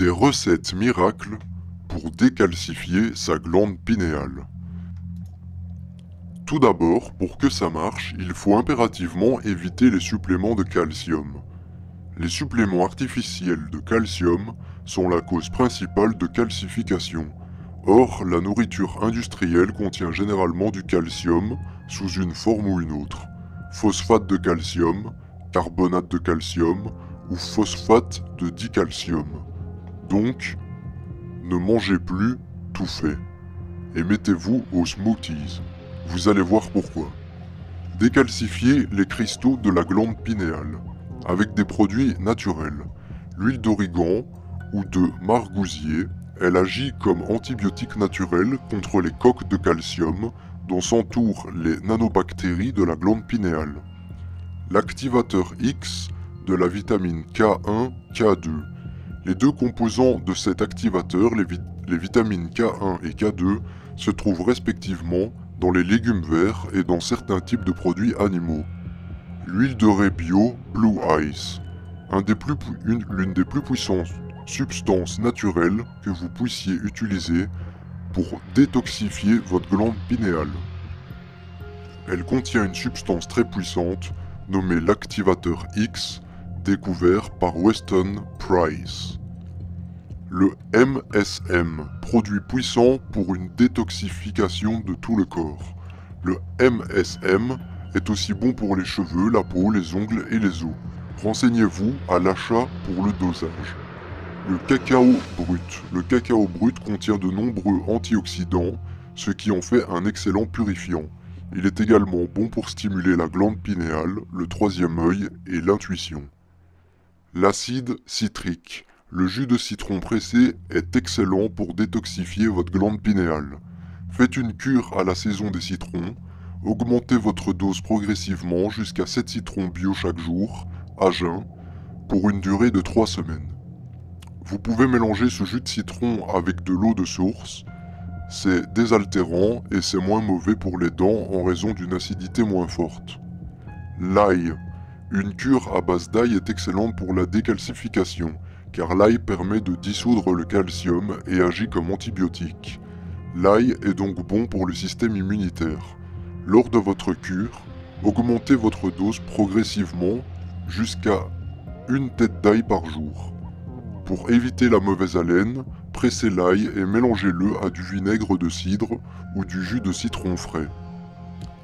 Des recettes miracles pour décalcifier sa glande pinéale. Tout d'abord, pour que ça marche, il faut impérativement éviter les suppléments de calcium. Les suppléments artificiels de calcium sont la cause principale de calcification. Or, la nourriture industrielle contient généralement du calcium sous une forme ou une autre. Phosphate de calcium, carbonate de calcium ou phosphate de dicalcium. Donc, ne mangez plus tout fait et mettez-vous aux smoothies. Vous allez voir pourquoi. Décalcifiez les cristaux de la glande pinéale avec des produits naturels. L'huile d'origan ou de margousier, elle agit comme antibiotique naturel contre les coques de calcium dont s'entourent les nanobactéries de la glande pinéale. L'activateur X de la vitamine K1, K2. Les deux composants de cet activateur, les vitamines K1 et K2, se trouvent respectivement dans les légumes verts et dans certains types de produits animaux. L'huile de raie bio Blue Ice, l'une des plus puissantes substances naturelles que vous puissiez utiliser pour détoxifier votre glande pinéale. Elle contient une substance très puissante nommée l'activateur X, découvert par Weston Price. Le MSM, produit puissant pour une détoxification de tout le corps. Le MSM est aussi bon pour les cheveux, la peau, les ongles et les os. Renseignez-vous à l'achat pour le dosage. Le cacao brut. Le cacao brut contient de nombreux antioxydants, ce qui en fait un excellent purifiant. Il est également bon pour stimuler la glande pinéale, le troisième œil et l'intuition. L'acide citrique. Le jus de citron pressé est excellent pour détoxifier votre glande pinéale. Faites une cure à la saison des citrons. Augmentez votre dose progressivement jusqu'à 7 citrons bio chaque jour, à jeun, pour une durée de 3 semaines. Vous pouvez mélanger ce jus de citron avec de l'eau de source. C'est désaltérant et c'est moins mauvais pour les dents en raison d'une acidité moins forte. L'ail. Une cure à base d'ail est excellente pour la décalcification, car l'ail permet de dissoudre le calcium et agit comme antibiotique. L'ail est donc bon pour le système immunitaire. Lors de votre cure, augmentez votre dose progressivement jusqu'à une tête d'ail par jour. Pour éviter la mauvaise haleine, pressez l'ail et mélangez-le à du vinaigre de cidre ou du jus de citron frais.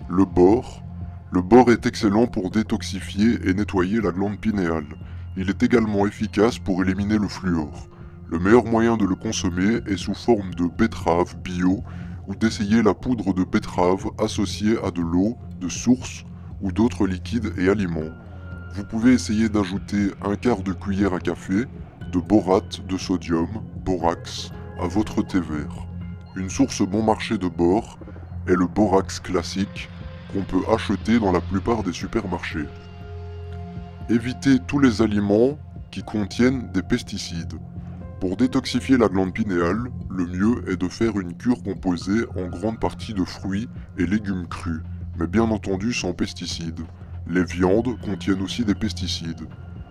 Le bore. Le bore est excellent pour détoxifier et nettoyer la glande pinéale. Il est également efficace pour éliminer le fluor. Le meilleur moyen de le consommer est sous forme de betterave bio ou d'essayer la poudre de betterave associée à de l'eau, de source ou d'autres liquides et aliments. Vous pouvez essayer d'ajouter un quart de cuillère à café de borate de sodium, borax, à votre thé vert. Une source bon marché de bore est le borax classique qu'on peut acheter dans la plupart des supermarchés. Évitez tous les aliments qui contiennent des pesticides. Pour détoxifier la glande pinéale, le mieux est de faire une cure composée en grande partie de fruits et légumes crus, mais bien entendu sans pesticides. Les viandes contiennent aussi des pesticides.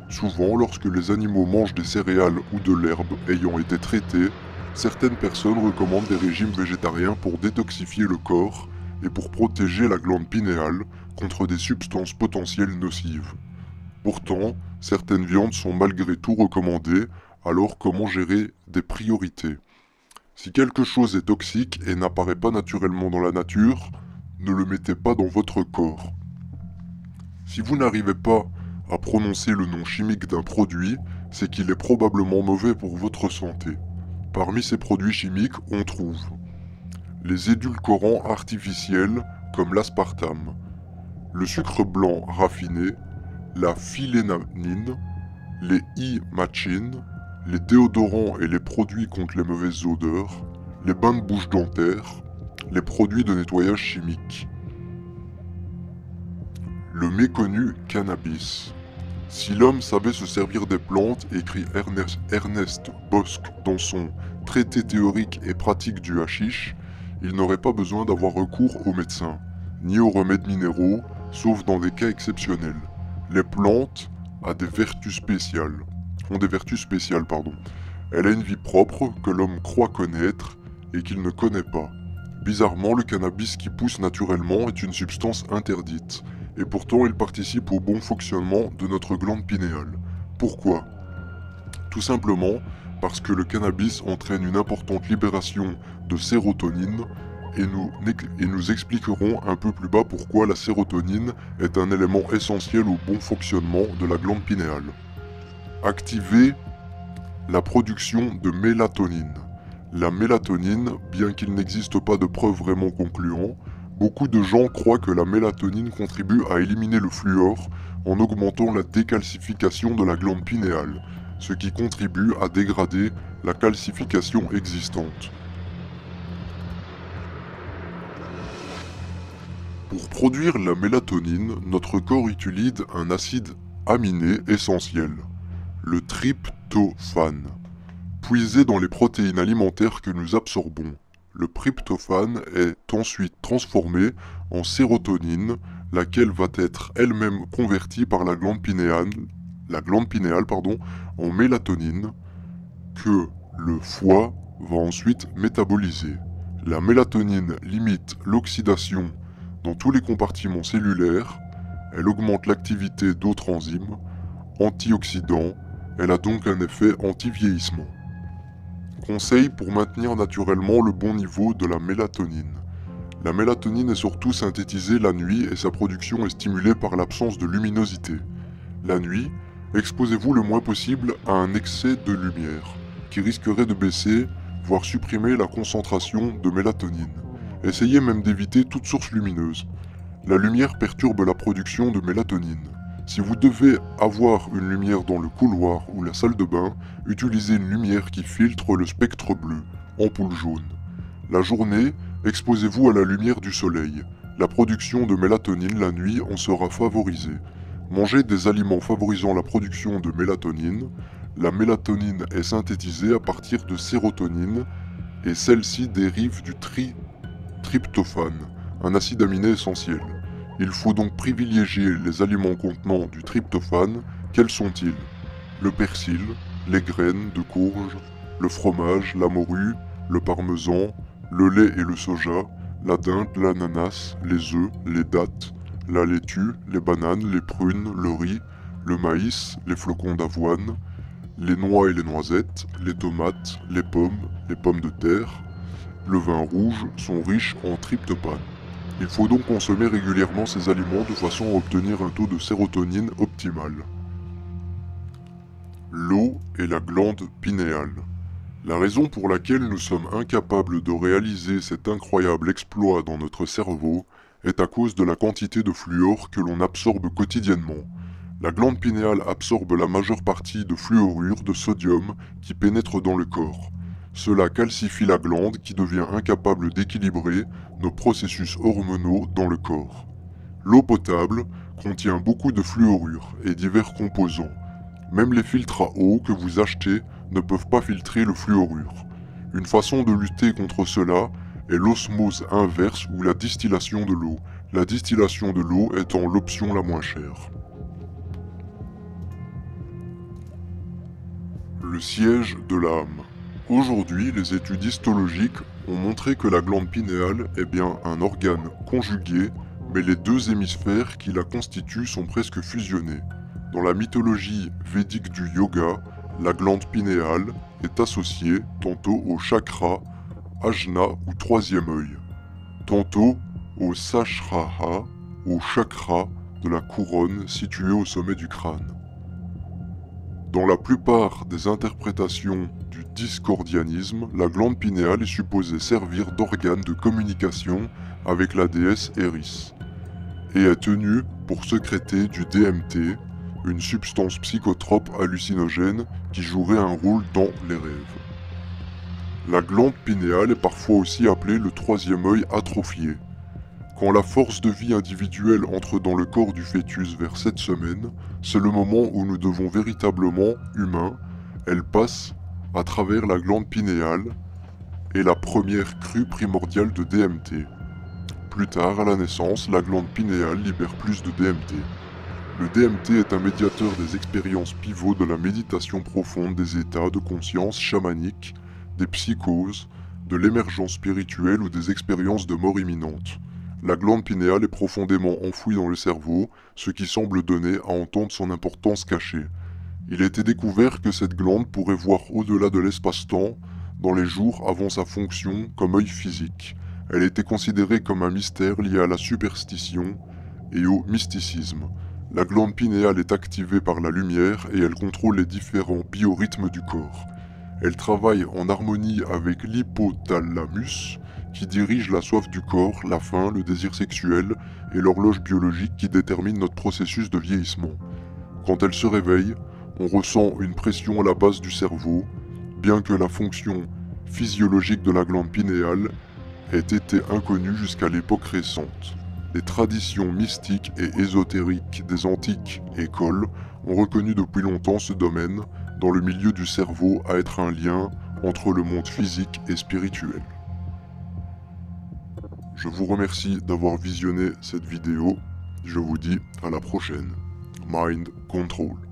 Souvent, lorsque les animaux mangent des céréales ou de l'herbe ayant été traitées, certaines personnes recommandent des régimes végétariens pour détoxifier le corps et pour protéger la glande pinéale contre des substances potentielles nocives. Pourtant, certaines viandes sont malgré tout recommandées, alors comment gérer des priorités? Si quelque chose est toxique et n'apparaît pas naturellement dans la nature, ne le mettez pas dans votre corps. Si vous n'arrivez pas à prononcer le nom chimique d'un produit, c'est qu'il est probablement mauvais pour votre santé. Parmi ces produits chimiques, on trouve les édulcorants artificiels comme l'aspartame, le sucre blanc raffiné, la phyllénamine, les e-matchines, les déodorants et les produits contre les mauvaises odeurs, les bains de bouche dentaires, les produits de nettoyage chimique. Le méconnu cannabis. Si l'homme savait se servir des plantes, écrit Ernest Bosc dans son traité théorique et pratique du hashish, il n'aurait pas besoin d'avoir recours aux médecins, ni aux remèdes minéraux, sauf dans des cas exceptionnels. Les plantes ont des vertus spéciales. Elle a une vie propre que l'homme croit connaître et qu'il ne connaît pas. Bizarrement, le cannabis qui pousse naturellement est une substance interdite, et pourtant il participe au bon fonctionnement de notre glande pinéale. Pourquoi? Tout simplement parce que le cannabis entraîne une importante libération de sérotonine, et nous expliquerons un peu plus bas pourquoi la sérotonine est un élément essentiel au bon fonctionnement de la glande pinéale. Activer la production de mélatonine. La mélatonine, bien qu'il n'existe pas de preuves vraiment concluantes, beaucoup de gens croient que la mélatonine contribue à éliminer le fluor en augmentant la décalcification de la glande pinéale, ce qui contribue à dégrader la calcification existante. Pour produire la mélatonine, notre corps utilise un acide aminé essentiel, le tryptophane, puisé dans les protéines alimentaires que nous absorbons. Le tryptophane est ensuite transformé en sérotonine, laquelle va être elle-même convertie par la glande pinéale en mélatonine, que le foie va ensuite métaboliser. La mélatonine limite l'oxydation dans tous les compartiments cellulaires, elle augmente l'activité d'autres enzymes, antioxydants, elle a donc un effet anti-vieillissement. Conseil pour maintenir naturellement le bon niveau de la mélatonine. La mélatonine est surtout synthétisée la nuit et sa production est stimulée par l'absence de luminosité. La nuit, exposez-vous le moins possible à un excès de lumière, qui risquerait de baisser, voire supprimer la concentration de mélatonine. Essayez même d'éviter toute source lumineuse. La lumière perturbe la production de mélatonine. Si vous devez avoir une lumière dans le couloir ou la salle de bain, utilisez une lumière qui filtre le spectre bleu, ampoule jaune. La journée, exposez-vous à la lumière du soleil. La production de mélatonine la nuit en sera favorisée. Mangez des aliments favorisant la production de mélatonine. La mélatonine est synthétisée à partir de sérotonine et celle-ci dérive du tryptophane, un acide aminé essentiel. Il faut donc privilégier les aliments contenant du tryptophane. Quels sont-ils? Le persil, les graines de courge, le fromage, la morue, le parmesan, le lait et le soja, la dinde, l'ananas, les œufs, les dattes, la laitue, les bananes, les prunes, le riz, le maïs, les flocons d'avoine, les noix et les noisettes, les tomates, les pommes de terre, le vin rouge sont riches en tryptophane. Il faut donc consommer régulièrement ces aliments de façon à obtenir un taux de sérotonine optimal. L'eau et la glande pinéale. La raison pour laquelle nous sommes incapables de réaliser cet incroyable exploit dans notre cerveau est à cause de la quantité de fluor que l'on absorbe quotidiennement. La glande pinéale absorbe la majeure partie de fluorure de sodium qui pénètre dans le corps. Cela calcifie la glande qui devient incapable d'équilibrer nos processus hormonaux dans le corps. L'eau potable contient beaucoup de fluorure et divers composants. Même les filtres à eau que vous achetez ne peuvent pas filtrer le fluorure. Une façon de lutter contre cela est l'osmose inverse ou la distillation de l'eau. La distillation de l'eau étant l'option la moins chère. Le siège de l'âme. Aujourd'hui, les études histologiques ont montré que la glande pinéale est bien un organe conjugué, mais les deux hémisphères qui la constituent sont presque fusionnés. Dans la mythologie védique du yoga, la glande pinéale est associée tantôt au chakra, ajna ou troisième œil, tantôt au sahasrara, au chakra de la couronne situé au sommet du crâne. Dans la plupart des interprétations du discordianisme, la glande pinéale est supposée servir d'organe de communication avec la déesse Eris et est tenue pour sécréter du DMT, une substance psychotrope hallucinogène qui jouerait un rôle dans les rêves. La glande pinéale est parfois aussi appelée le troisième œil atrophié. Quand la force de vie individuelle entre dans le corps du fœtus vers 7 semaines, c'est le moment où nous devons véritablement humains. Elle passe à travers la glande pinéale et la première crue primordiale de DMT. Plus tard, à la naissance, la glande pinéale libère plus de DMT. Le DMT est un médiateur des expériences pivots de la méditation profonde, des états de conscience chamanique, des psychoses, de l'émergence spirituelle ou des expériences de mort imminente. La glande pinéale est profondément enfouie dans le cerveau, ce qui semble donner à entendre son importance cachée. Il a été découvert que cette glande pourrait voir au-delà de l'espace-temps dans les jours avant sa fonction comme œil physique. Elle était considérée comme un mystère lié à la superstition et au mysticisme. La glande pinéale est activée par la lumière et elle contrôle les différents biorhythmes du corps. Elle travaille en harmonie avec l'hypothalamus, qui dirige la soif du corps, la faim, le désir sexuel et l'horloge biologique qui détermine notre processus de vieillissement. Quand elle se réveille, on ressent une pression à la base du cerveau, bien que la fonction physiologique de la glande pinéale ait été inconnue jusqu'à l'époque récente. Les traditions mystiques et ésotériques des antiques écoles ont reconnu depuis longtemps ce domaine dans le milieu du cerveau à être un lien entre le monde physique et spirituel. Je vous remercie d'avoir visionné cette vidéo. Je vous dis à la prochaine. Mind Control.